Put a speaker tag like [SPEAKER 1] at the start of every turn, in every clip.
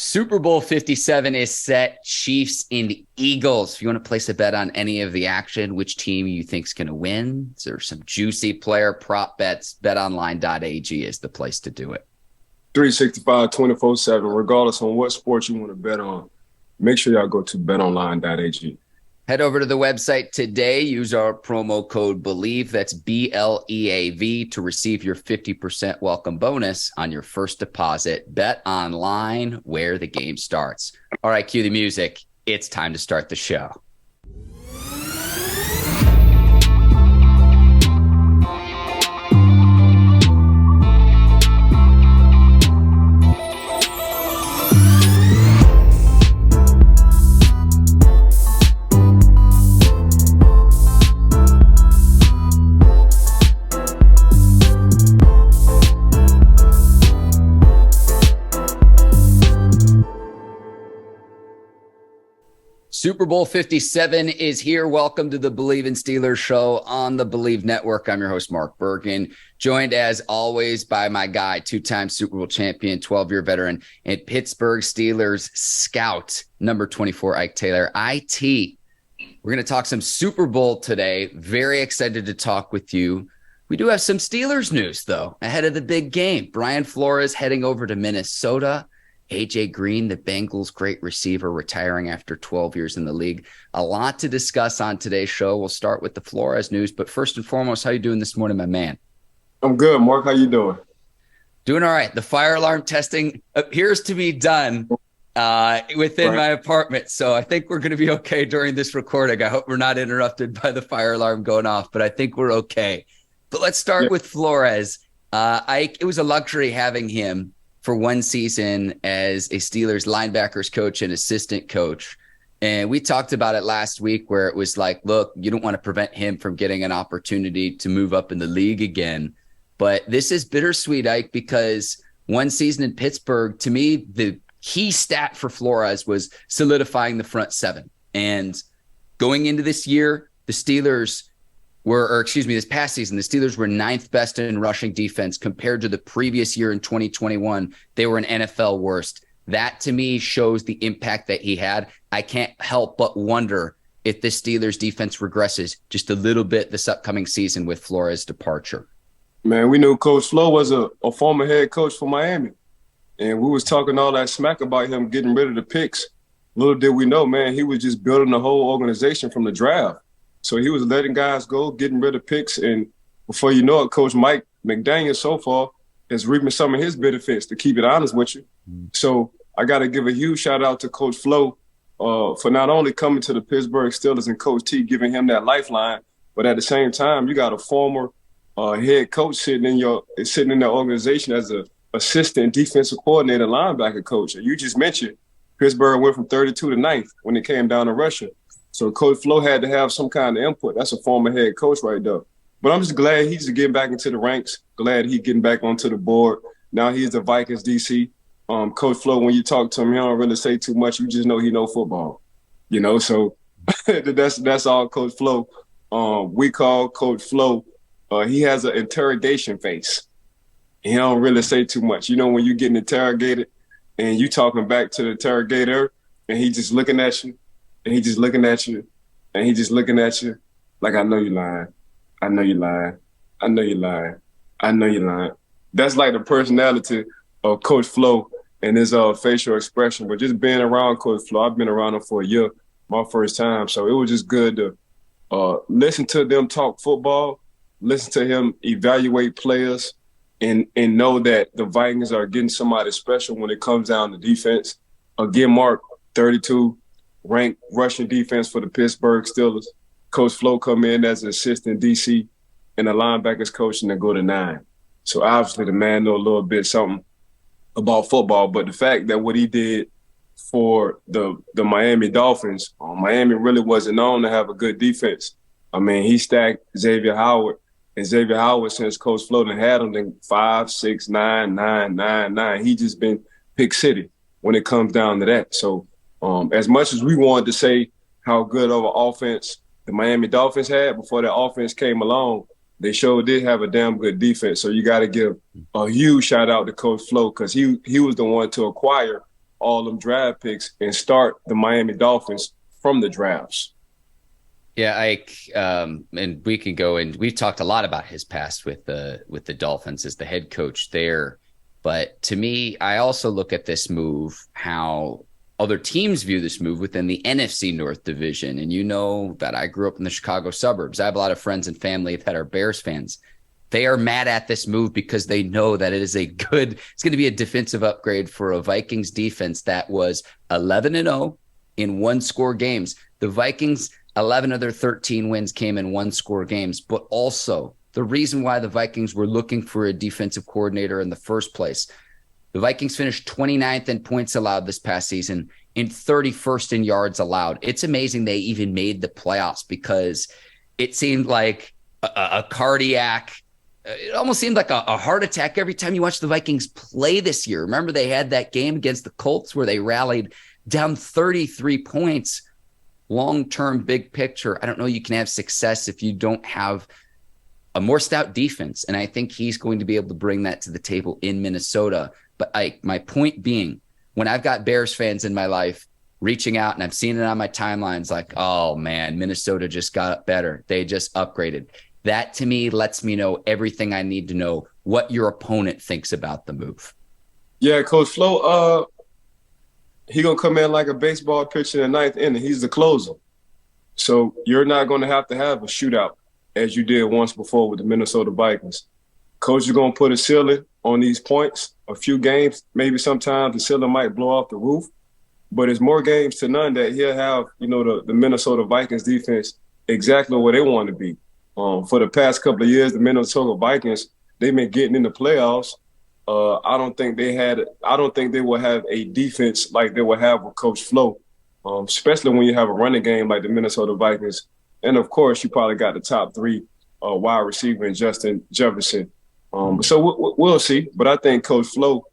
[SPEAKER 1] Super Bowl 57 is set. Chiefs and Eagles. If you want to place a bet on any of the action, which team you think is going to win, there's some juicy player prop bets. BetOnline.ag is the place to do it.
[SPEAKER 2] 365, 24/7, regardless on what sports you want to bet on. Make sure y'all go to betonline.ag.
[SPEAKER 1] Head over to the website today. Use our promo code Bleav, that's BLEAV, to receive your 50% welcome bonus on your first deposit. Bet online, where the game starts. All right, cue the music. It's time to start the show. Super Bowl 57 is here. Welcome to the Bleav in Steelers show on the Bleav Network. I'm your host, Mark Bergin, joined as always by my guy, two-time Super Bowl champion, 12-year veteran, and Pittsburgh Steelers scout, number 24, Ike Taylor. IT, we're going to talk some Super Bowl today. Very excited to talk with you. We do have some Steelers news, though, ahead of the big game. Brian Flores heading over to Minnesota. A.J. Green, the Bengals' great receiver, retiring after 12 years in the league. A lot to discuss on today's show. We'll start with the Flores news, but first and foremost, how you doing this morning, my man?
[SPEAKER 2] I'm good, Mark. How you doing?
[SPEAKER 1] Doing all right. The fire alarm testing appears to be done within my apartment, so I think we're going to be okay during this recording. I hope we're not interrupted by the fire alarm going off, but I think we're okay. But let's start with Flores. It was a luxury having him for one season as a Steelers linebackers coach and assistant coach. And we talked about it last week where it was like, look, you don't want to prevent him from getting an opportunity to move up in the league again. But this is bittersweet, Ike, because one season in Pittsburgh, to me, the key stat for Flores was solidifying the front seven. And going into this year, the Steelers this past season, the Steelers were ninth best in rushing defense compared to the previous year in 2021. They were an NFL worst. That, to me, shows the impact that he had. I can't help but wonder if the Steelers defense regresses just a little bit this upcoming season with Flores' departure.
[SPEAKER 2] Man, we knew Coach Flo was a former head coach for Miami, and we was talking all that smack about him getting rid of the picks. Little did we know, man, he was just building the whole organization from the draft. So he was letting guys go, getting rid of picks, and before you know it, Coach Mike McDaniel so far is reaping some of his benefits, to keep it honest with you. So I got to give a huge shout out to Coach Flo for not only coming to the Pittsburgh Steelers and Coach T giving him that lifeline, but at the same time, you got a former head coach sitting in the organization as an assistant defensive coordinator, linebacker coach. And you just mentioned Pittsburgh went from 32 to 9th when it came down to rushing. So Coach Flo had to have some kind of input. That's a former head coach right there. But I'm just glad he's getting back into the ranks, glad he's getting back onto the board. Now he's the Vikings DC. Coach Flo, when you talk to him, he don't really say too much. You just know he know football. So that's all Coach Flo. We call Coach Flo, he has an interrogation face. He don't really say too much. When you're getting interrogated and you talking back to the interrogator and he just looking at you, and he just looking at you, and he just looking at you like, I know you're lying. I know you're lying. I know you're lying. I know you're lying. That's like the personality of Coach Flo and his facial expression. But just being around Coach Flo, I've been around him for a year, my first time. So it was just good to listen to them talk football, listen to him evaluate players, and know that the Vikings are getting somebody special when it comes down to defense. Again, Mark, 32. Ranked rushing defense for the Pittsburgh Steelers. Coach Flo come in as an assistant DC and the linebackers coach, and then go to 9. So obviously the man know a little bit something about football, but the fact that what he did for the Miami Dolphins, Miami really wasn't known to have a good defense. I mean, he stacked Xavier Howard, and Xavier Howard, since Coach Flo had him in 5, 6, 9, 9, 9, 9. He just been pick city when it comes down to that. So as much as we wanted to say how good of an offense the Miami Dolphins had before that offense came along, they sure did have a damn good defense. So you got to give a huge shout out to Coach Flo, because he was the one to acquire all them draft picks and start the Miami Dolphins from the drafts.
[SPEAKER 1] Yeah, Ike, and we can go, and we've talked a lot about his past with the Dolphins as the head coach there. But to me, I also look at this move, how other teams view this move within the NFC North division. And you know that I grew up in the Chicago suburbs. I have a lot of friends and family that are Bears fans. They are mad at this move because they know that it's going to be a defensive upgrade for a Vikings defense that was 11-0 in one-score games. The Vikings, 11 of their 13 wins came in one-score games, but also the reason why the Vikings were looking for a defensive coordinator in the first place. The Vikings finished 29th in points allowed this past season and 31st in yards allowed. It's amazing they even made the playoffs because it seemed like a cardiac, it almost seemed like a heart attack every time you watch the Vikings play this year. Remember, they had that game against the Colts where they rallied down 33 points. Long-term, big picture, I don't know you can have success if you don't have a more stout defense. And I think he's going to be able to bring that to the table in Minnesota. But my point being, when I've got Bears fans in my life reaching out and I've seen it on my timelines like, oh man, Minnesota just got better. They just upgraded. That to me lets me know everything I need to know what your opponent thinks about the move.
[SPEAKER 2] Yeah, Coach Flo, he going to come in like a baseball pitcher in the ninth inning. He's the closer. So you're not going to have a shootout as you did once before with the Minnesota Vikings. Coach is going to put a ceiling on these points, a few games. Maybe sometimes the ceiling might blow off the roof. But it's more games to none that he'll have, the Minnesota Vikings defense exactly where they want to be. For the past couple of years, the Minnesota Vikings, they've been getting in the playoffs. I don't think they will have a defense like they will have with Coach Flo, especially when you have a running game like the Minnesota Vikings. And of course, you probably got the top three wide receiver in Justin Jefferson. So we'll see. But I think Coach Flo,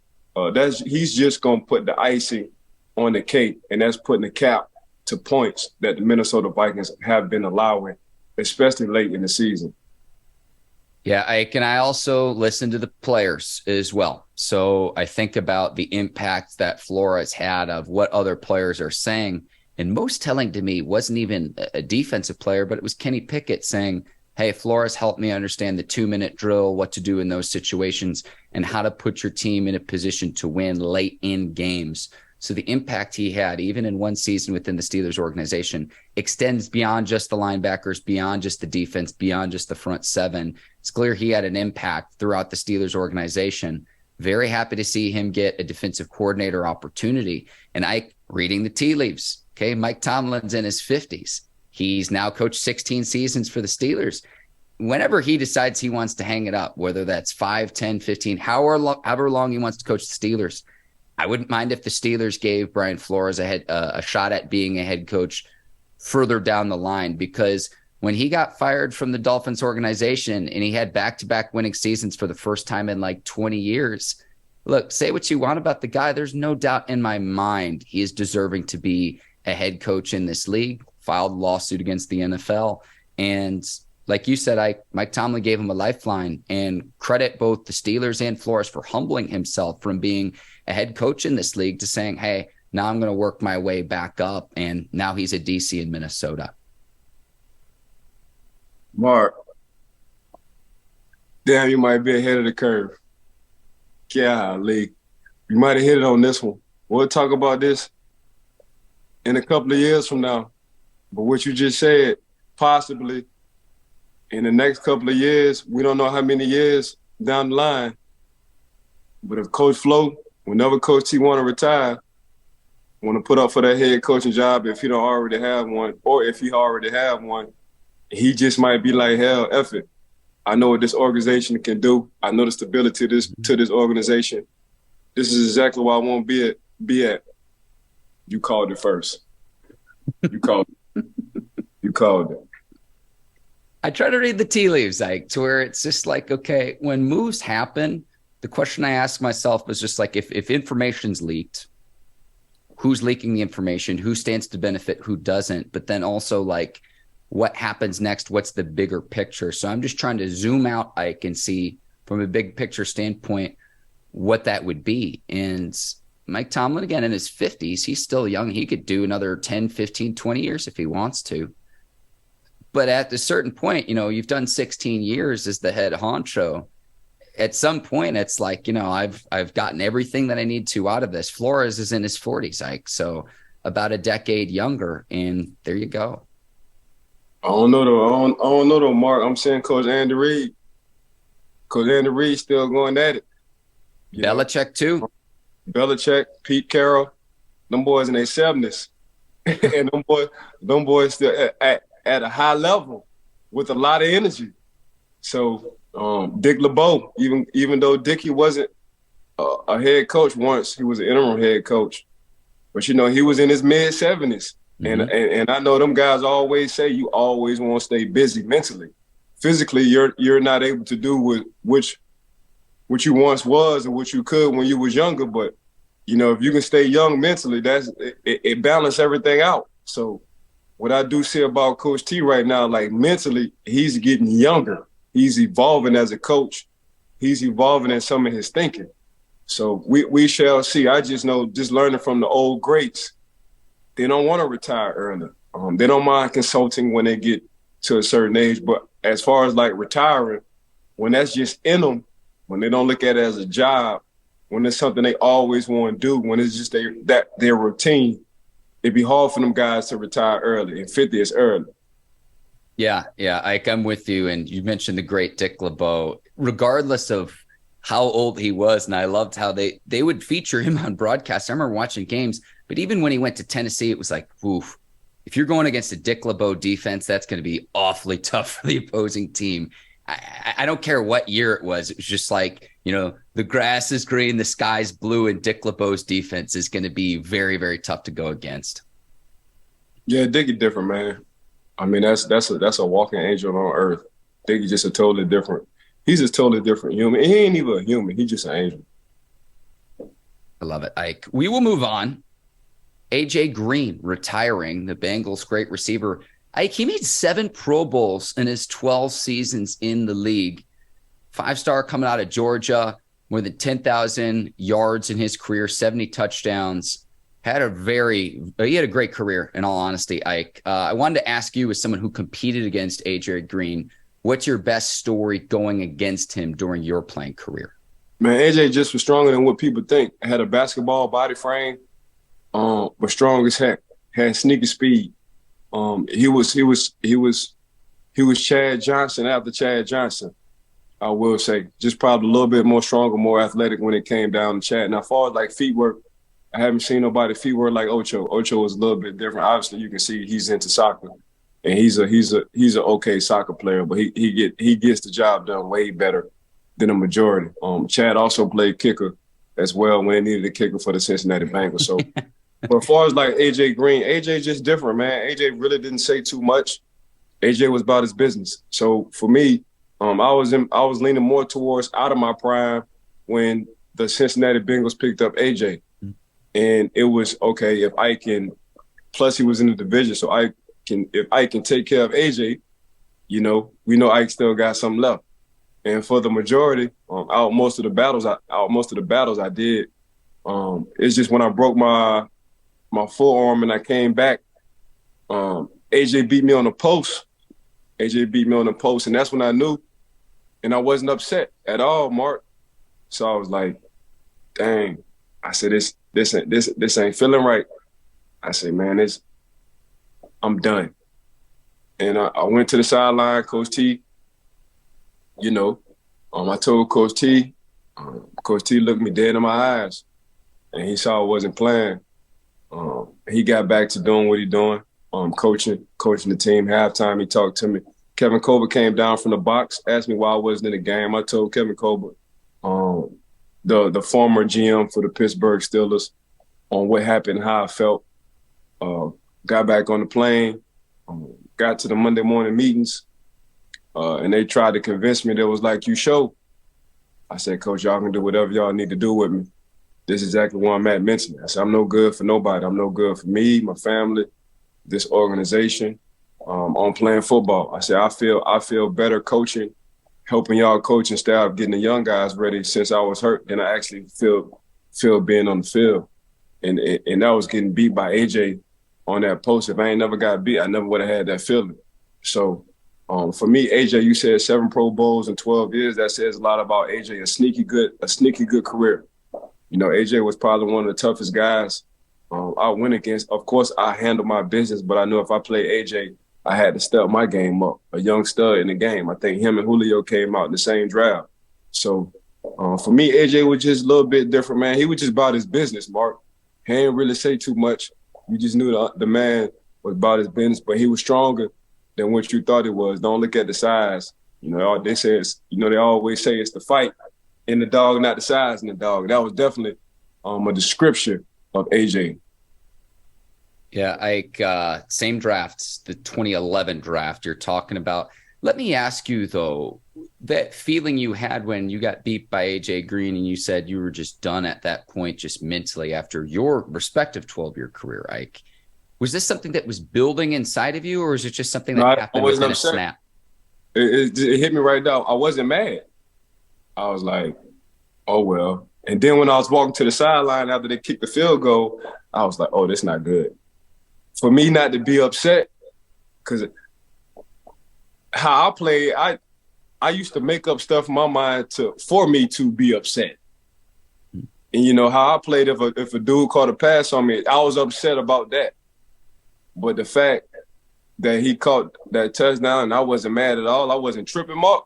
[SPEAKER 2] he's just going to put the icing on the cake, and that's putting a cap to points that the Minnesota Vikings have been allowing, especially late in the season.
[SPEAKER 1] Yeah, I also listen to the players as well. So I think about the impact that Flores had of what other players are saying. And most telling to me wasn't even a defensive player, but it was Kenny Pickett saying, hey, Flores helped me understand the 2-minute drill, what to do in those situations, and how to put your team in a position to win late in games. So the impact he had, even in one season within the Steelers organization, extends beyond just the linebackers, beyond just the defense, beyond just the front seven. It's clear he had an impact throughout the Steelers organization. Very happy to see him get a defensive coordinator opportunity. And reading the tea leaves, okay, Mike Tomlin's in his 50s. He's now coached 16 seasons for the Steelers. Whenever he decides he wants to hang it up, whether that's 5, 10, 15, however long he wants to coach the Steelers, I wouldn't mind if the Steelers gave Brian Flores a shot at being a head coach further down the line, because when he got fired from the Dolphins organization and he had back-to-back winning seasons for the first time in like 20 years, look, say what you want about the guy. There's no doubt in my mind he is deserving to be a head coach in this league, filed a lawsuit against the NFL. And like you said, Mike Tomlin gave him a lifeline, and credit both the Steelers and Flores for humbling himself from being a head coach in this league to saying, hey, now I'm going to work my way back up. And now he's a DC in Minnesota.
[SPEAKER 2] Mark, damn, you might be ahead of the curve. Golly, you might have hit it on this one. We'll talk about this in a couple of years from now. But what you just said, possibly in the next couple of years, we don't know how many years down the line. But if Coach Flo, whenever Coach T want to retire, want to put up for that head coaching job, if he don't already have one, or if he already have one, he just might be like, hell, F it. I know what this organization can do. I know the stability to this organization. This is exactly where I want to be at. You called it first. You called it. You called it.
[SPEAKER 1] I try to read the tea leaves, Ike, to where it's just like, okay, when moves happen, the question I ask myself was just like, if information's leaked, who's leaking the information, who stands to benefit, who doesn't, but then also like what happens next, what's the bigger picture. So I'm just trying to zoom out, Ike, and see from a big picture standpoint what that would be. And Mike Tomlin, again, in his 50s, he's still young. He could do another 10, 15, 20 years if he wants to. But at a certain point, you've done 16 years as the head honcho. At some point, it's like, I've gotten everything that I need to out of this. Flores is in his 40s, Ike, so about a decade younger, and there you go.
[SPEAKER 2] I don't know though, Mark. I'm saying Coach Andy Reid. Coach Andy Reid still going at it.
[SPEAKER 1] Belichick too.
[SPEAKER 2] Belichick, Pete Carroll, them boys in their 70s. And them boys still at a high level with a lot of energy. So Dick LeBeau, even though Dickie wasn't a head coach once, he was an interim head coach. But he was in his mid-70s. Mm-hmm. And I know them guys always say you always want to stay busy mentally. Physically, you're not able to do what you once was and what you could when you was younger. But if you can stay young mentally, it balances everything out. So what I do see about Coach T right now, like mentally, he's getting younger. He's evolving as a coach. He's evolving in some of his thinking. So we shall see. I just know, just learning from the old greats, they don't want to retire early. They don't mind consulting when they get to a certain age. But as far as like retiring, when that's just in them, when they don't look at it as a job, when it's something they always want to do, when it's just their routine, it'd be hard for them guys to retire early. And 50 is early.
[SPEAKER 1] Yeah, Ike, I'm with you. And you mentioned the great Dick LeBeau. Regardless of how old he was, and I loved how they would feature him on broadcast. I remember watching games, but even when he went to Tennessee, it was like, oof, if you're going against a Dick LeBeau defense, that's going to be awfully tough for the opposing team. I don't care what year it was. It was just like, the grass is green, the sky's blue, and Dick LeBeau's defense is going to be very, very tough to go against.
[SPEAKER 2] Yeah, Dick is different, man. I mean, that's a walking angel on earth. Dick is just he's just totally different human. He ain't even a human. He's just an angel.
[SPEAKER 1] I love it, Ike. We will move on. AJ Green retiring, the Bengals' great receiver. Ike, he made 7 Pro Bowls in his 12 seasons in the league. 5-star coming out of Georgia, more than 10,000 yards in his career, 70 touchdowns. He had a great career, in all honesty, Ike. I wanted to ask you, as someone who competed against AJ Green, what's your best story going against him during your playing career?
[SPEAKER 2] Man, AJ just was stronger than what people think. Had a basketball body frame, but strong as heck. Had sneaky speed. He was Chad Johnson after Chad Johnson, I will say. Just probably a little bit more stronger, more athletic when it came down to Chad. Now, as far as like feet work, I haven't seen nobody feet work like Ocho. Ocho is a little bit different. Obviously, you can see he's into soccer, and he's an okay soccer player, but he gets the job done way better than the majority. Chad also played kicker as well when they needed a kicker for the Cincinnati Bengals. So, but as far as like AJ Green, AJ just different, man. AJ really didn't say too much. AJ was about his business. So for me, I was leaning more towards out of my prime when the Cincinnati Bengals picked up AJ. And it was, okay, if I can, plus he was in the division, so if I can take care of AJ, we know Ike still got something left. And for the majority, out most of the battles I did, it's just when I broke my forearm and I came back, AJ beat me on the post. And that's when I knew, and I wasn't upset at all, Mark. So I was like, dang. I said, this ain't feeling right. I said, man, I'm done. And I went to the sideline, Coach T. I told Coach T. Coach T looked me dead in my eyes, and he saw I wasn't playing. He got back to doing what he doing, coaching the team. Halftime, he talked to me. Kevin Colbert came down from the box, asked me why I wasn't in the game. I told Kevin Colbert, the former GM for the Pittsburgh Steelers, on what happened, how I felt. Got back on the plane, got to the Monday morning meetings, and they tried to convince me that was like, you show. I said, Coach, y'all can do whatever y'all need to do with me. This is exactly where I'm at mentally. I said, I'm no good for nobody. I'm no good for me, my family, this organization, on playing football. I said, I feel better coaching, helping y'all coaching staff, getting the young guys ready since I was hurt than I actually feel being on the field. and I was getting beat by AJ on that post. If I ain't never got beat, I never would have had that feeling. So for me, AJ, you said 7 Pro Bowls in 12 years. That says a lot about AJ. A sneaky good career. You know, AJ was probably one of the toughest guys I went against. Of course, I handled my business, but I knew if I played AJ, I had to step my game up. A young stud in the game. I think him and Julio came out in the same draft. So for me, AJ was just a little bit different, man. He was just about his business, Mark. He didn't really say too much. You just knew the man was about his business, but he was stronger than what you thought it was. Don't look at the size. You know, they say they always say it's the fight in the dog, not the size in the dog. That was definitely a description of AJ.
[SPEAKER 1] Yeah, Ike, same drafts, the 2011 draft you're talking about. Let me ask you, though, that feeling you had when you got beat by AJ Green and you said you were just done at that point, just mentally after your respective 12-year career, Ike, was this something that was building inside of you, or is it just something that happened within a snap?
[SPEAKER 2] It hit me right now. I wasn't mad. I was like, oh, well. And then when I was walking to the sideline after they kicked the field goal, I was like, oh, that's not good. For me not to be upset, because how I played, I used to make up stuff in my mind for me to be upset. And you know how I played, if a dude caught a pass on me, I was upset about that. But the fact that he caught that touchdown and I wasn't mad at all, I wasn't tripping him up.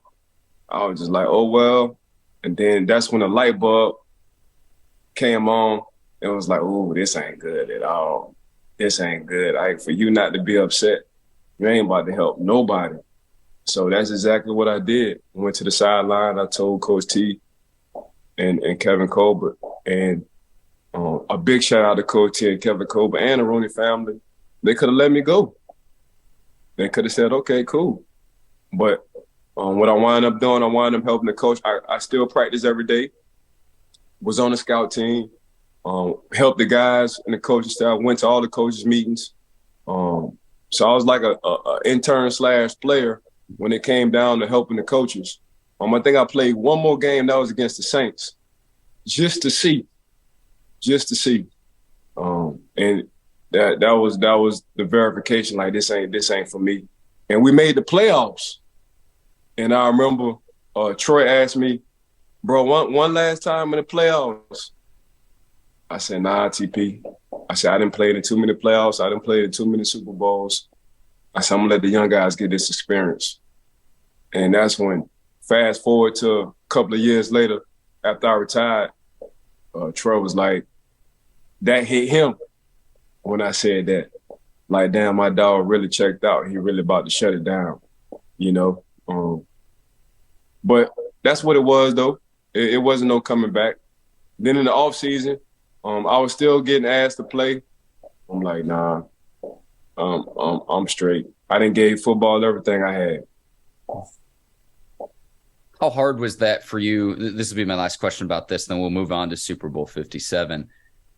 [SPEAKER 2] I was just like, oh, well. And then that's when the light bulb came on. It was like, ooh, this ain't good at all. This ain't good. For you not to be upset, you ain't about to help nobody. So that's exactly what I did. Went to the sideline. I told Coach T and Kevin Colbert. And a big shout out to Coach T and Kevin Colbert and the Rooney family. They could have let me go. They could have said, okay, cool. But what I wound up doing, I wound up helping the coach. I still practice every day. Was on the scout team. Helped the guys and the coaching staff. Went to all the coaches' meetings. So I was like a intern / player when it came down to helping the coaches. I think I played one more game. That was against the Saints, just to see. And that was the verification. Like, this ain't for me. And we made the playoffs. And I remember Troy asked me, bro, one last time in the playoffs. I said, nah, TP. I said, I didn't play in too many playoffs. I didn't play in too many Super Bowls. I said, I'm going to let the young guys get this experience. And that's when, fast forward to a couple of years later, after I retired, Troy was like, that hit him when I said that. Like, damn, my dog really checked out. He really about to shut it down, you know? But that's what it was, though. It wasn't no coming back. Then in the offseason, I was still getting asked to play. I'm like, nah, I'm straight. I done gave football everything I had.
[SPEAKER 1] How hard was that for you? This will be my last question about this, then we'll move on to Super Bowl 57.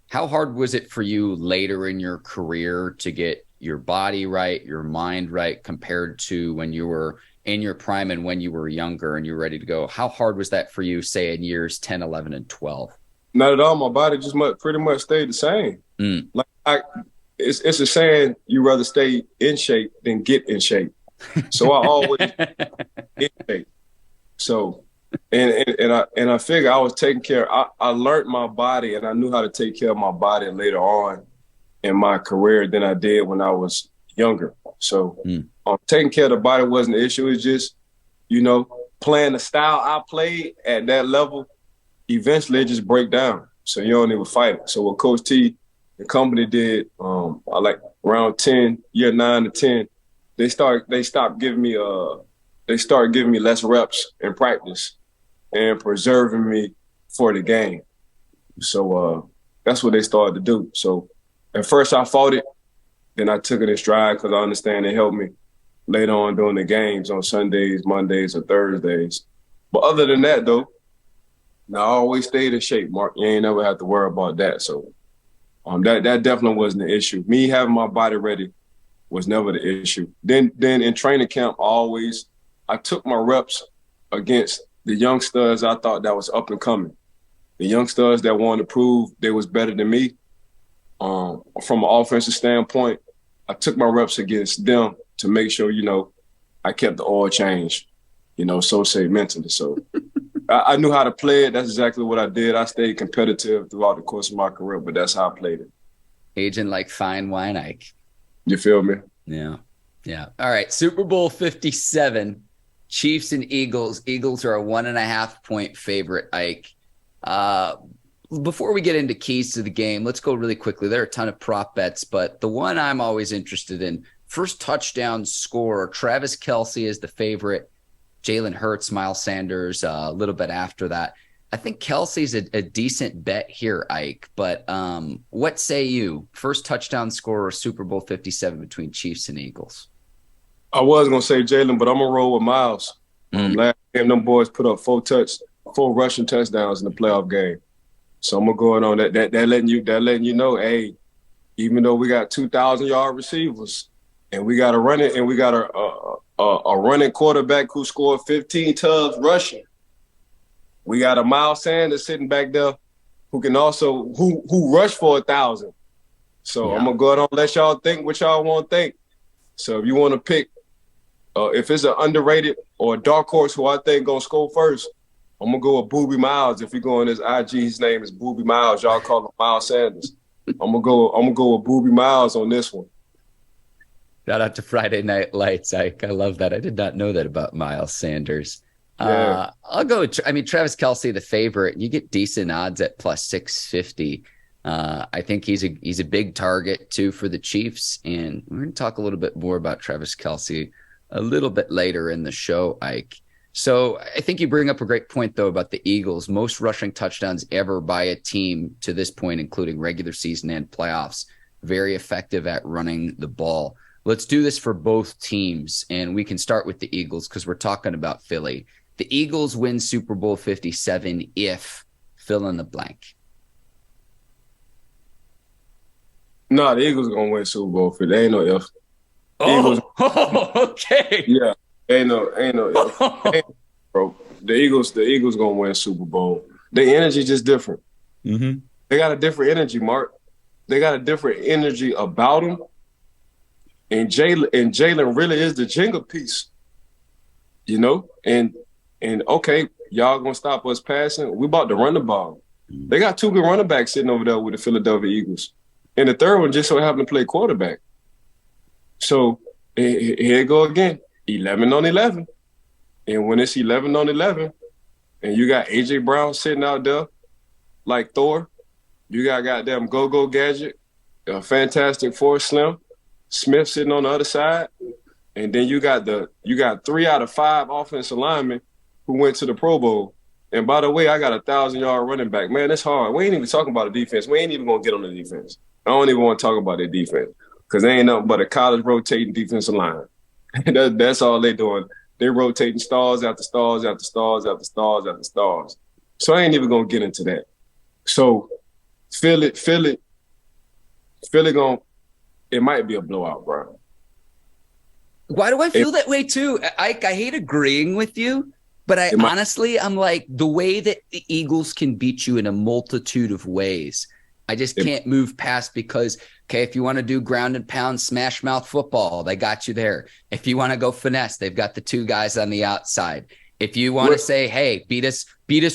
[SPEAKER 1] How hard was it for you later in your career to get your body right, your mind right, compared to when you were in your prime and when you were younger and you were ready to go? How hard was that for you, say, in years 10, 11, and 12?
[SPEAKER 2] Not at all. My body just pretty much stayed the same. Like it's a saying, you rather stay in shape than get in shape. So I always in shape. So and I figure I was taking care. I learned my body and I knew how to take care of my body later on in my career than I did when I was younger. So taking care of the body wasn't an issue. It's just, you know, playing the style I played at that level, eventually it just break down. So you don't even fight it. So what Coach T, the company did, I like around 10, year 9 to 10, they started giving me less reps in practice and preserving me for the game. So that's what they started to do. So at first I fought it, then I took it in stride because I understand it helped me later on during the games on Sundays, Mondays, or Thursdays. But other than that, though, I always stayed in shape, Mark. You ain't never have to worry about that. So that definitely wasn't the issue. Me having my body ready was never the issue. Then in training camp, I took my reps against the young studs I thought that was up and coming. The young studs that wanted to prove they was better than me. From an offensive standpoint, I took my reps against them to make sure, I kept the oil change, so say mentally. So I knew how to play it. That's exactly what I did. I stayed competitive throughout the course of my career, but that's how I played it.
[SPEAKER 1] Aging like fine wine, Ike.
[SPEAKER 2] You feel me?
[SPEAKER 1] Yeah. Yeah. All right. Super Bowl 57, Chiefs and Eagles. Eagles are a 1.5 point favorite, Ike. Before we get into keys to the game, let's go really quickly. There are a ton of prop bets, but the one I'm always interested in, first touchdown scorer, Travis Kelce is the favorite. Jalen Hurts, Miles Sanders, a little bit after that. I think Kelsey's a decent bet here, Ike, but what say you? First touchdown scorer, Super Bowl 57 between Chiefs and Eagles.
[SPEAKER 2] I was going to say Jalen, but I'm going to roll with Miles. Last game, them boys put up 4 rushing touchdowns in the playoff game. So I'm going to go in on that. That letting you know, hey, even though we got 2,000-yard receivers and we got a running and we got a running quarterback who scored 15 tubs rushing, we got a Miles Sanders sitting back there who can also who rushed for 1,000. So I'm gonna go ahead and let y'all think what y'all want to think. So if you want to pick, if it's an underrated or a dark horse who I think gonna score first, I'm gonna go with Boobie Miles. If you go on his IG, his name is Boobie Miles. Y'all call him Miles Sanders. I'm gonna go with Boobie Miles on this one.
[SPEAKER 1] Shout out to Friday Night Lights, Ike. I love that. I did not know that about Miles Sanders.
[SPEAKER 2] Yeah.
[SPEAKER 1] I'll go with, Travis Kelce, the favorite. You get decent odds at plus 650. I think he's a big target too for the Chiefs. And we're going to talk a little bit more about Travis Kelce a little bit later in the show, Ike. So I think you bring up a great point, though, about the Eagles. Most rushing touchdowns ever by a team to this point, including regular season and playoffs. Very effective at running the ball. Let's do this for both teams, and we can start with the Eagles because we're talking about Philly. The Eagles win Super Bowl 57 if fill in the blank.
[SPEAKER 2] No, the Eagles going to win Super Bowl 50. There ain't no if.
[SPEAKER 1] Okay.
[SPEAKER 2] Yeah, ain't no if. Bro, the Eagles going to win Super Bowl. Their energy just different.
[SPEAKER 1] Mm-hmm.
[SPEAKER 2] They got a different energy, Mark. They got a different energy about them. And Jalen really is the Jenga piece, And okay, y'all gonna stop us passing. We about to run the ball. They got 2 good running backs sitting over there with the Philadelphia Eagles, and the third one just so happened to play quarterback. So here you go again, 11 on 11, and when it's 11 on 11, and you got AJ Brown sitting out there like Thor, you got goddamn Go-Go Gadget, a Fantastic Four Slim, Smith sitting on the other side, and then you got 3 out of 5 offensive linemen who went to the Pro Bowl. And by the way, I got a 1,000-yard running back. Man, it's hard. We ain't even talking about the defense. We ain't even going to get on the defense. I don't even want to talk about their defense because they ain't nothing but a college rotating defensive line. That's all they doing. They rotating stars after stars after stars after stars after stars. So I ain't even going to get into that. So Philly going – it might be a blowout, bro.
[SPEAKER 1] Why do I feel that way too? I hate agreeing with you, but I'm like, the way that the Eagles can beat you in a multitude of ways, I just can't move past because, okay, if you want to do ground and pound, smash mouth football, they got you there. If you want to go finesse, they've got the 2 guys on the outside. If you want to say, hey, beat us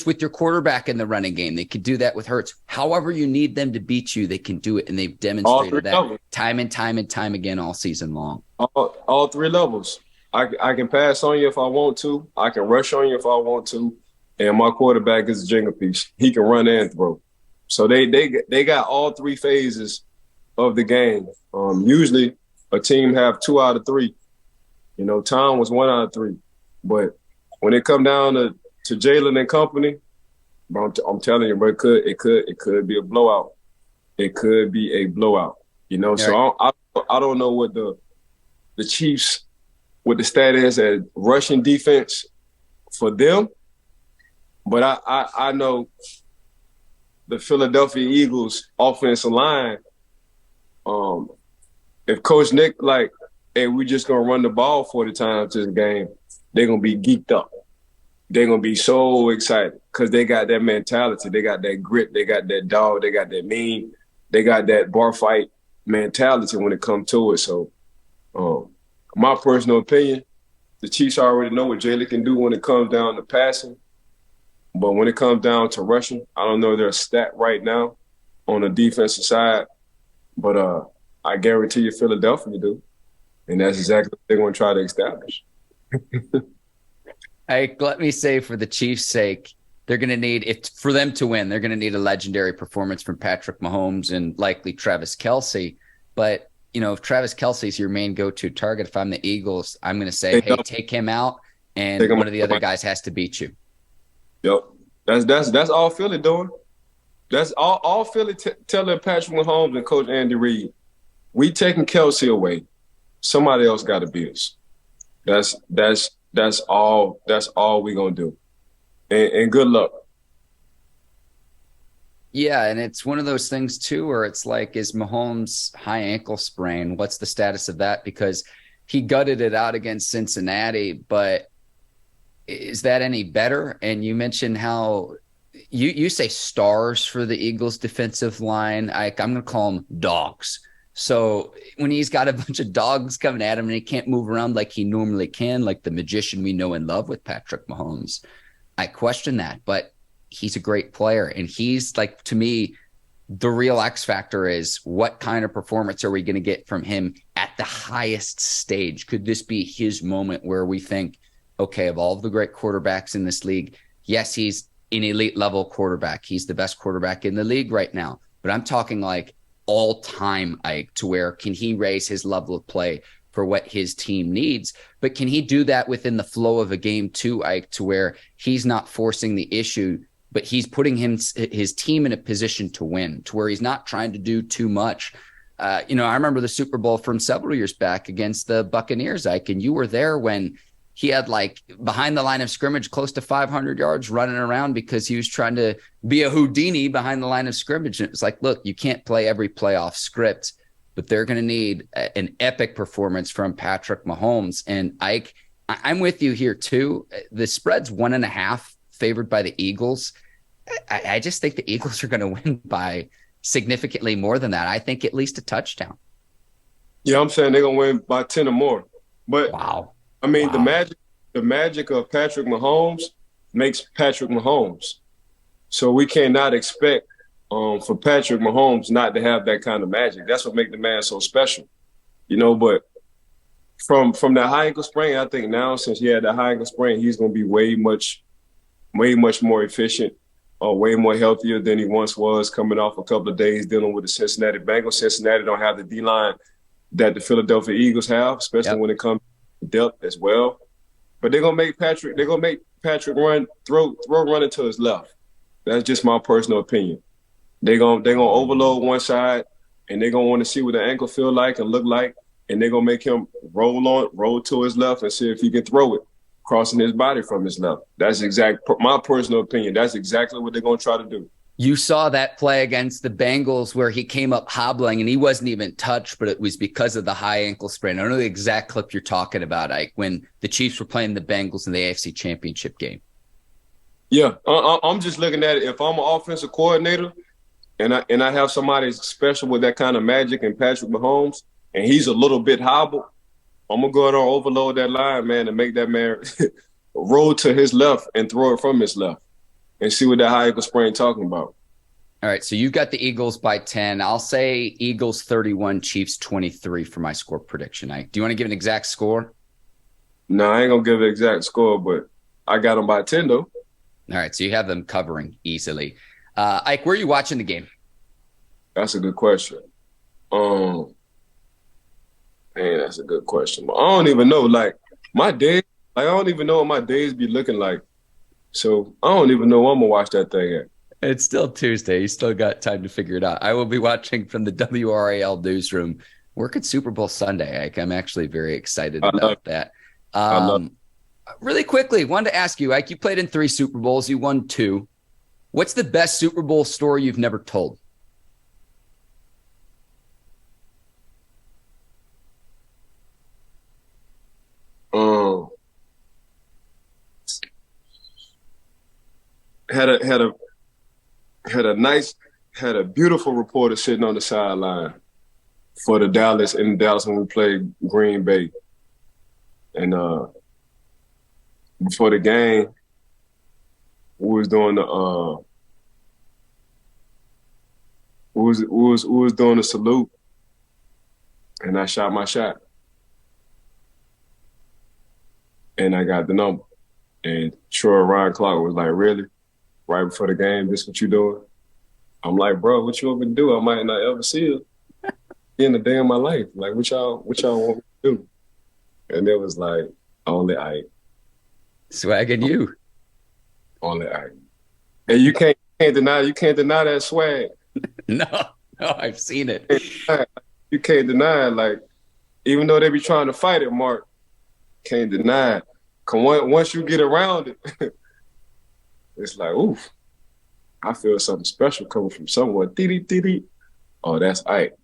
[SPEAKER 1] with your quarterback in the running game, they could do that with Hurts. However you need them to beat you, they can do it, and they've demonstrated that time and time again all season long.
[SPEAKER 2] All 3 levels. I can pass on you if I want to. I can rush on you if I want to. And my quarterback is a Jenga piece. He can run and throw. So they got all 3 phases of the game. Usually a team have 2 out of 3. Tom was 1 out of 3. But when it come down to Jalen and company, bro, I'm telling you, bro, it could be a blowout. It could be a blowout. So I don't know what the Chiefs, what the stat is at rushing defense for them, but I know the Philadelphia Eagles offensive line. If Coach Nick hey, we just gonna run the ball 40 times this game, they're going to be geeked up. They're going to be so excited because they got that mentality. They got that grit. They got that dog. They got that mean. they got that bar fight mentality when it comes to it. So, my personal opinion, the Chiefs already know what Jalen can do when it comes down to passing. But when it comes down to rushing, I don't know their stat right now on the defensive side. But I guarantee you Philadelphia do. And that's exactly what they're going to try to establish.
[SPEAKER 1] Let me say, for the Chiefs' sake, they're going to need, for them to win, they're going to need a legendary performance from Patrick Mahomes and likely Travis Kelce. But, if Travis Kelce is your main go-to target, if I'm the Eagles, I'm going to say, hey, take him out, and one of the other guys has to beat you.
[SPEAKER 2] Yep. That's all Philly doing. That's all Philly telling Patrick Mahomes and Coach Andy Reid, we taking Kelce away. Somebody else got to beat us. That's all we're going to do. And good luck.
[SPEAKER 1] Yeah, and it's one of those things, too, where it's like, is Mahomes' high ankle sprain, what's the status of that? Because he gutted it out against Cincinnati, but is that any better? And you mentioned how you say stars for the Eagles defensive line. I'm going to call them dogs. So when he's got a bunch of dogs coming at him and he can't move around like he normally can, like the magician we know and love with Patrick Mahomes, I question that. But he's a great player. And he's, like, to me, the real X factor is what kind of performance are we going to get from him at the highest stage? Could this be his moment where we think, okay, of all of the great quarterbacks in this league, yes, he's an elite level quarterback. He's the best quarterback in the league right now. But I'm talking like all time, Ike, to where can he raise his level of play for what his team needs? But can he do that within the flow of a game too, Ike, to where he's not forcing the issue, but he's putting his team in a position to win, to where he's not trying to do too much. I remember the Super Bowl from several years back against the Buccaneers, Ike, and you were there when he had, like, behind the line of scrimmage close to 500 yards running around because he was trying to be a Houdini behind the line of scrimmage. And it's like, look, you can't play every playoff script, but they're going to need an epic performance from Patrick Mahomes. And Ike, I'm with you here too. The spread's 1.5 favored by the Eagles. I just think the Eagles are going to win by significantly more than that. I think at least a touchdown.
[SPEAKER 2] Yeah, I'm saying they're going to win by 10 or more. But
[SPEAKER 1] wow.
[SPEAKER 2] I mean, the magic of Patrick Mahomes makes Patrick Mahomes. So we cannot expect for Patrick Mahomes not to have that kind of magic. That's what makes the man so special, But from that high ankle sprain, I think now, since he had that high ankle sprain, he's going to be way much more efficient, way more healthier than he once was, coming off a couple of days dealing with the Cincinnati Bengals. Cincinnati don't have the D-line that the Philadelphia Eagles have, especially when it comes depth as well. But they're gonna make Patrick throw running to his left. That's just my personal opinion. They're gonna overload one side, and they're gonna want to see what the ankle feel like and look like, and they're gonna make him roll to his left and see if he can throw it, crossing his body from his left. That's my personal opinion. That's exactly what they're gonna try to do.
[SPEAKER 1] You saw that play against the Bengals where he came up hobbling and he wasn't even touched, but it was because of the high ankle sprain. I don't know the exact clip you're talking about, Ike, when the Chiefs were playing the Bengals in the AFC Championship game.
[SPEAKER 2] Yeah, I'm just looking at it. If I'm an offensive coordinator and I have somebody special with that kind of magic in Patrick Mahomes, and he's a little bit hobbled, I'm going to go ahead and overload that line, man, and make that man roll to his left and throw it from his left. And see what that high ankle sprain talking about.
[SPEAKER 1] All right, so you've got the Eagles by 10. I'll say Eagles 31, Chiefs 23 for my score prediction. Do you want to give an exact score?
[SPEAKER 2] No, I ain't going to give an exact score, but I got them by 10, though.
[SPEAKER 1] All right, so you have them covering easily. Ike, where are you watching the game?
[SPEAKER 2] That's a good question. Man, that's a good question. I don't even know. My day, I don't even know what my days be looking like. So I don't even know when I'm going to watch that thing at.
[SPEAKER 1] It's still Tuesday. You still got time to figure it out. I will be watching from the WRAL newsroom. Work at Super Bowl Sunday. I'm actually very excited about that. Really quickly, wanted to ask you, Ike, you played in 3 Super Bowls. You won 2. What's the best Super Bowl story you've never told?
[SPEAKER 2] Had a nice had a beautiful reporter sitting on the sideline for the Dallas when we played Green Bay. And before the game, we was doing the we was doing the salute, and I shot my shot, and I got the number. And Troy Ryan Clark was like, "Really? Right before the game, this what you doing?" I'm like, "Bro, what you want me to do? I might not ever see it in a day of my life. Like, what y'all want me to do?" And it was like, only I.
[SPEAKER 1] Swagging you.
[SPEAKER 2] Only I. And you can't deny that swag.
[SPEAKER 1] No, I've seen it.
[SPEAKER 2] You can't deny it. Like, even though they be trying to fight it, Mark, can't deny it. Cause once you get around it, it's like, oof, I feel something special coming from somewhere. Oh, that's Ike.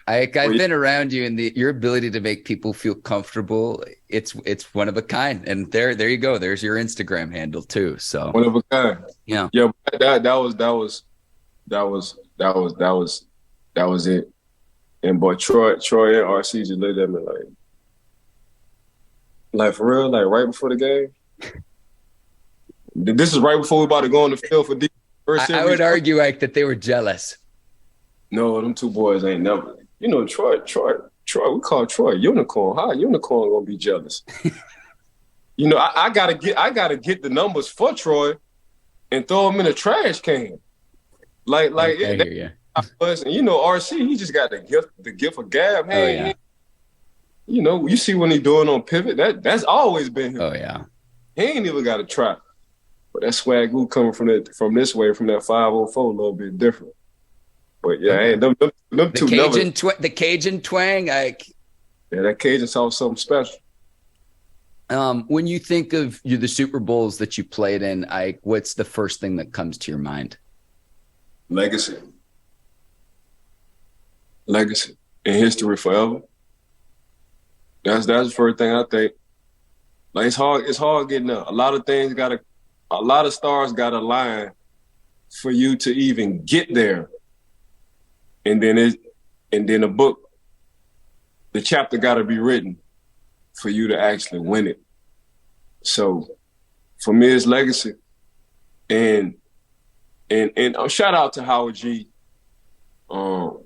[SPEAKER 1] I've been around you, and your ability to make people feel comfortable, it's one of a kind. And there you go. There's your Instagram handle too. So
[SPEAKER 2] one of a kind.
[SPEAKER 1] Yeah.
[SPEAKER 2] Yeah. That was it. And boy, Troy and RC just looked at me like for real, like right before the game. This is right before we about to go on the field for D.
[SPEAKER 1] I would argue, Ike, that they were jealous.
[SPEAKER 2] No, them two boys ain't never. You know, Troy, we call Troy Unicorn. How a Unicorn gonna be jealous? You know, I gotta get the numbers for Troy and throw them in a trash can. Like
[SPEAKER 1] I hear you.
[SPEAKER 2] And you know, RC, he just got the gift of gab. Hey,
[SPEAKER 1] Oh yeah.
[SPEAKER 2] You know, you see what he doing on pivot. That's always been him.
[SPEAKER 1] Oh yeah.
[SPEAKER 2] He ain't even got to try. But that swag coming from this way, from that 504, a little bit different. But yeah, hey, them two
[SPEAKER 1] Cajun the Cajun twang, like
[SPEAKER 2] yeah, that Cajun saw something special.
[SPEAKER 1] When you think of the Super Bowls that you played in, Ike, what's the first thing that comes to your mind?
[SPEAKER 2] Legacy. In history forever. That's the first thing I think. Like it's hard getting up. A lot of stars gotta align for you to even get there. And then the book, the chapter gotta be written for you to actually win it. So for me, it's legacy. And shout out to Howard G,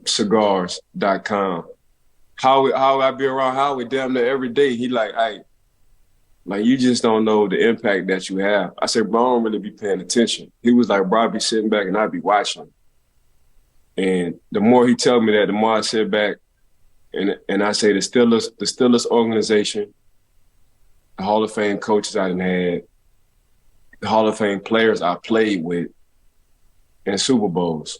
[SPEAKER 2] cigars.com. How I be around Howard damn near every day. He like, hey, like you just don't know the impact that you have. I said, bro, I don't really be paying attention. He was like, bro, I be sitting back and I be watching. And the more he tell me that, the more I sit back and I say the Steelers organization, the Hall of Fame coaches I done had, the Hall of Fame players I played with, and Super Bowls.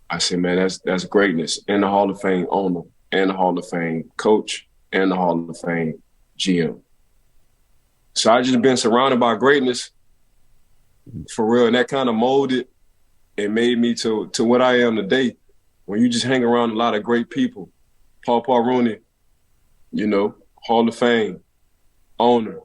[SPEAKER 2] I said, man, that's greatness. And the Hall of Fame owner, and the Hall of Fame coach, and the Hall of Fame GM. So I just been surrounded by greatness for real. And that kind of molded and made me to what I am today. When you just hang around a lot of great people. Paul Rooney, you know, Hall of Fame owner.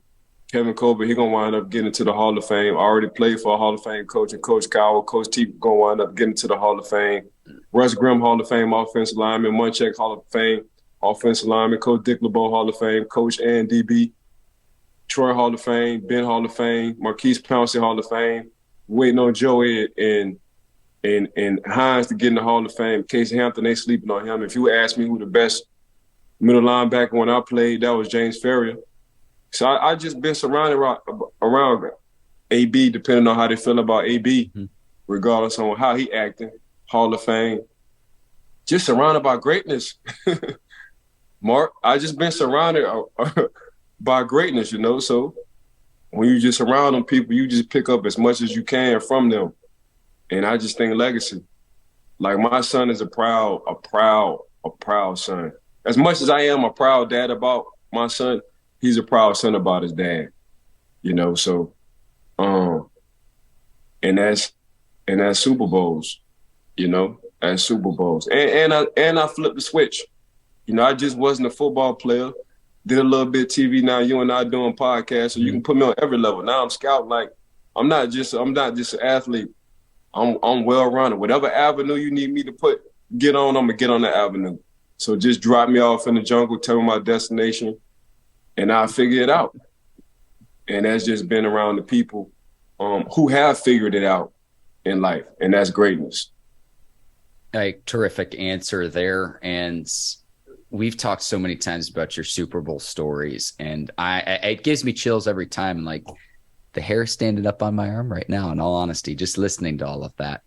[SPEAKER 2] Kevin Colbert, he gonna wind up getting to the Hall of Fame. I already played for a Hall of Fame coach, and Coach Cowell, Coach T gonna wind up getting to the Hall of Fame. Russ Grimm, Hall of Fame offensive lineman. Munchak, Hall of Fame offensive lineman. Coach Dick LeBeau, Hall of Fame. Coach and DB. Troy, Hall of Fame. Ben, Hall of Fame. Marquise Pouncey, Hall of Fame. Waiting on Joey and Hines to get in the Hall of Fame. Casey Hampton, they sleeping on him. If you ask me who the best middle linebacker when I played, that was James Ferrier. So I just been surrounded around AB, depending on how they feel about AB, regardless on how he acting, Hall of Fame. Just surrounded by greatness. Mark, I just been surrounded by greatness, you know. So when you just surround them people, you just pick up as much as you can from them. And I just think legacy. Like my son is a proud son. As much as I am a proud dad about my son, he's a proud son about his dad, you know. So, and that's Super Bowls, you know, that's Super Bowls. And I flipped the switch, you know. I just wasn't a football player. Did a little bit of TV. Now you and I doing podcasts, so you can put me on every level. Now I'm scouting. Like I'm not just an athlete. I'm well rounded. Whatever avenue you need me to get on, I'm gonna get on the avenue. So just drop me off in the jungle, tell me my destination, and I'll figure it out. And that's just been around the people who have figured it out in life, and that's greatness.
[SPEAKER 1] A terrific answer there. And we've talked so many times about your Super Bowl stories, and it gives me chills every time. Like, the hair standing up on my arm right now, in all honesty, just listening to all of that.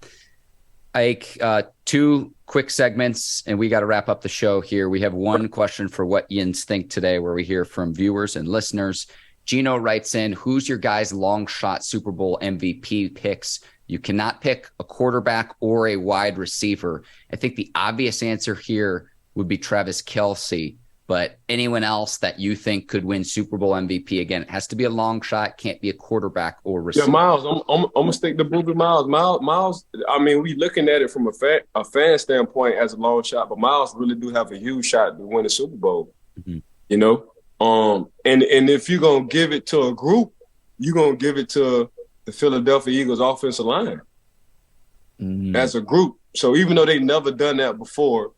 [SPEAKER 1] Ike, 2 quick segments, and we got to wrap up the show here. We have one question for What Yins Think today, where we hear from viewers and listeners. Gino writes in, who's your guys' long shot Super Bowl MVP picks? You cannot pick a quarterback or a wide receiver. I think the obvious answer here would be Travis Kelce, but anyone else that you think could win Super Bowl MVP, again, it has to be a long shot, can't be a quarterback or receiver.
[SPEAKER 2] Yeah, Miles, I'm gonna stick to Booby Miles. Miles, I mean, we looking at it from a fan standpoint as a long shot, but Miles really do have a huge shot to win the Super Bowl. Mm-hmm. You know? And if you're gonna give it to a group, you're gonna give it to the Philadelphia Eagles offensive line as a group. So even though they never done that before,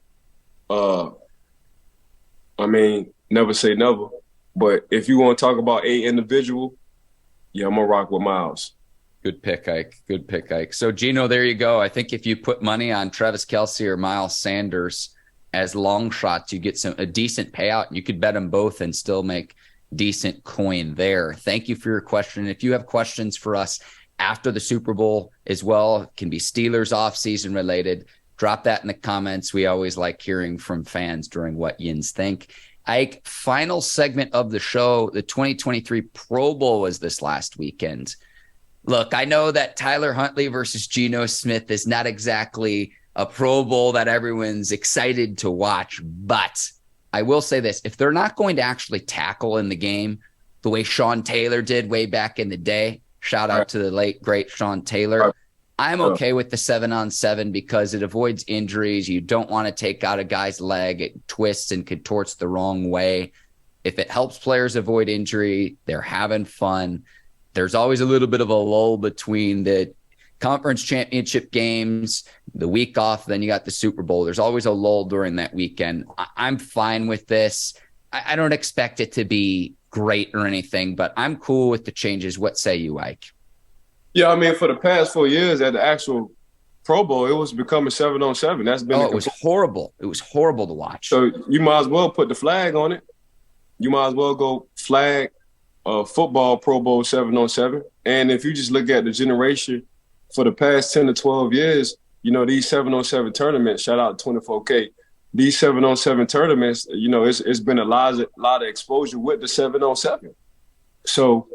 [SPEAKER 2] I mean, never say never. But if you want to talk about a individual, yeah, I'm gonna rock with Miles.
[SPEAKER 1] Good pick, Ike. Good pick, Ike. So Gino, there you go. I think if you put money on Travis Kelce or Miles Sanders as long shots, you get a decent payout. You could bet them both and still make decent coin there. Thank you for your question. If you have questions for us after the Super Bowl as well, it can be Steelers offseason related, drop that in the comments. We always like hearing from fans during What Yins Think. Ike, final segment of the show. The 2023 Pro Bowl was this last weekend. Look, I know that Tyler Huntley versus Geno Smith is not exactly a Pro Bowl that everyone's excited to watch, but I will say this, if they're not going to actually tackle in the game the way Sean Taylor did way back in the day, shout out to the late, great Sean Taylor, I'm okay with the 7-on-7 because it avoids injuries. You don't want to take out a guy's leg. It twists and contorts the wrong way. If it helps players avoid injury, they're having fun. There's always a little bit of a lull between the conference championship games, the week off, then you got the Super Bowl. There's always a lull during that weekend. I'm fine with this. I don't expect it to be great or anything, but I'm cool with the changes. What say you, Ike?
[SPEAKER 2] Yeah, I mean, for the past 4 years at the actual Pro Bowl, it was becoming 7-on-7. That's been
[SPEAKER 1] it was horrible. It was horrible to watch.
[SPEAKER 2] So you might as well put the flag on it. You might as well go flag football Pro Bowl 7-on-7. And if you just look at the generation for the past 10 to 12 years, you know, these 7-on-7 tournaments, shout out to 24K, these 7-on-7 tournaments, you know, it's been a lot of exposure with the 7-on-7. So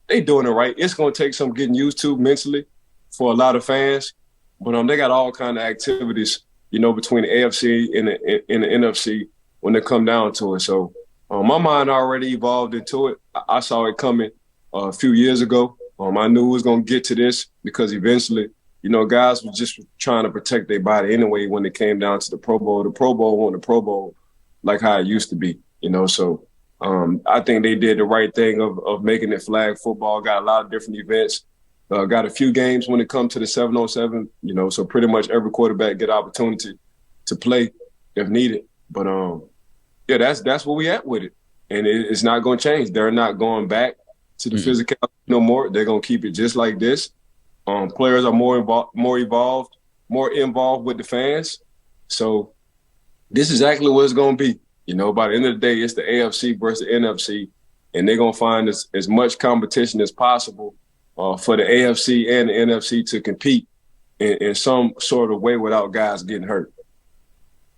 [SPEAKER 2] they doing it right. It's going to take some getting used to mentally for a lot of fans, but they got all kind of activities, you know, between the AFC and the NFC when they come down to it. So my mind already evolved into it. I saw it coming a few years ago. I knew it was going to get to this because eventually, you know, guys were just trying to protect their body anyway when it came down to the Pro Bowl. The Pro Bowl wasn't the Pro Bowl like how it used to be, you know. So I think they did the right thing of making it flag football, got a lot of different events, got a few games when it comes to the 7-on-7, you know, so pretty much every quarterback get opportunity to play if needed. But, yeah, that's where we at with it. And it's not going to change. They're not going back to the physicality no more. They're going to keep it just like this. Players are more involved with the fans. So this is exactly what it's going to be. You know, by the end of the day, it's the AFC versus the NFC, and they're going to find as much competition as possible for the AFC and the NFC to compete in some sort of way without guys getting hurt.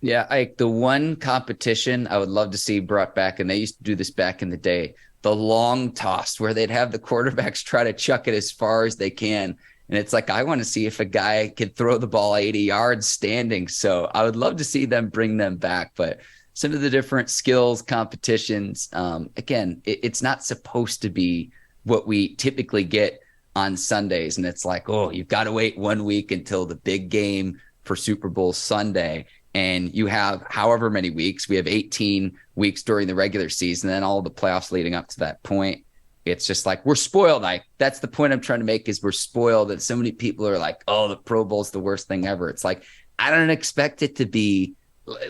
[SPEAKER 1] Yeah, Ike, the one competition I would love to see brought back, and they used to do this back in the day, the long toss, where they'd have the quarterbacks try to chuck it as far as they can. And it's like, I want to see if a guy can throw the ball 80 yards standing. So I would love to see them bring them back. But some of the different skills competitions, again, it's not supposed to be what we typically get on Sundays. And it's like, oh, you've got to wait 1 week until the big game for Super Bowl Sunday. And you have however many weeks. We have 18 weeks during the regular season, then all the playoffs leading up to that point. it's just like we're spoiled. That's the point I'm trying to make, is we're spoiled that so many people are like, oh, the Pro Bowl's the worst thing ever. It's like, I don't expect it to be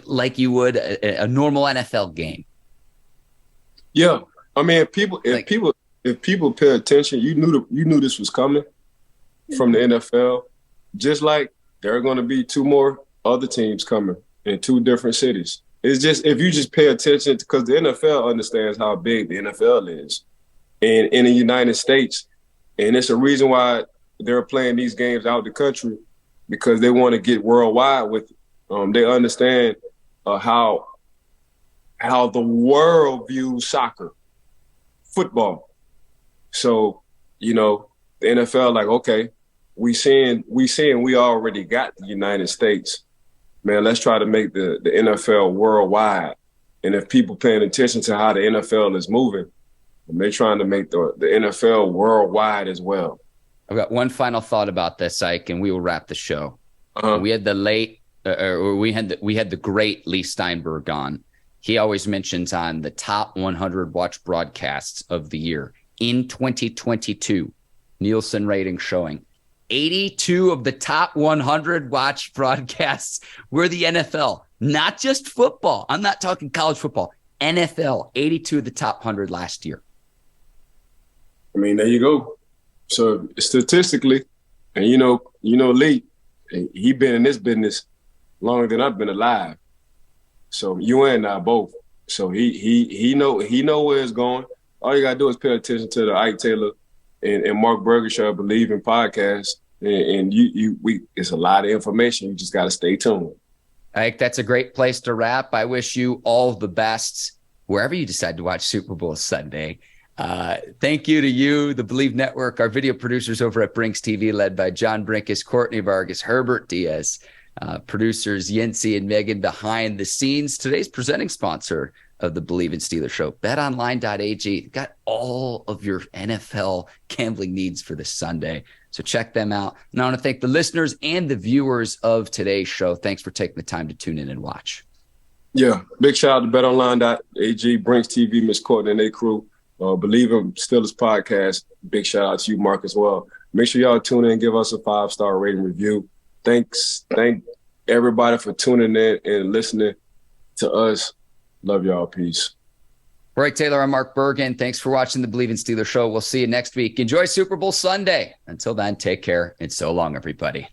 [SPEAKER 1] like you would a normal NFL game.
[SPEAKER 2] Yeah. I mean, if people pay attention, you knew this was coming from the NFL. Just like there are going to be 2 more other teams coming in 2 different cities. It's just, if you just pay attention, because the NFL understands how big the NFL is in the United States. And it's a reason why they're playing these games out the country, because they want to get worldwide with it. They understand how the world views soccer, football. So, the NFL, like, okay, we seeing we already got the United States. Man, let's try to make the NFL worldwide. And if people paying attention to how the NFL is moving, they're trying to make the NFL worldwide as well.
[SPEAKER 1] I've got one final thought about this, Ike, and we will wrap the show. We had the great Lee Steinberg on. He always mentions on the top 100 watched broadcasts of the year in 2022, Nielsen rating showing 82 of the top 100 watched broadcasts were the NFL, not just football. I'm not talking college football. NFL, 82 of the top 100 last year.
[SPEAKER 2] I mean, there you go. So statistically, and Lee, he been in this business longer than I've been alive. So you and I both. So he know where it's going. All you gotta do is pay attention to the Ike Taylor and Mark Bergin show, Bleav in podcast, and it's a lot of information. You just gotta stay tuned.
[SPEAKER 1] Ike, that's a great place to wrap. I wish you all the best wherever you decide to watch Super Bowl Sunday. Thank you to you, the Bleav Network, our video producers over at Brinks TV, led by John Brinkus, Courtney Vargas, Herbert Diaz, producers Yancey and Megan behind the scenes. Today's presenting sponsor of the Bleav in Steelers show, betonline.ag. Got all of your NFL gambling needs for this Sunday. So check them out. And I want to thank the listeners and the viewers of today's show. Thanks for taking the time to tune in and watch.
[SPEAKER 2] Yeah, big shout out to betonline.ag, Brinks TV, Miss Courtney and their crew. Bleav in Steelers podcast. Big shout out to you, Mark, as well. Make sure y'all tune in and give us a 5-star rating review. Thank everybody for tuning in and listening to us. Love y'all. Peace.
[SPEAKER 1] All right, Taylor, I'm Mark Bergin. Thanks for watching the Bleav in Steelers show. We'll see you next week. Enjoy Super Bowl Sunday. Until then, take care and so long, everybody.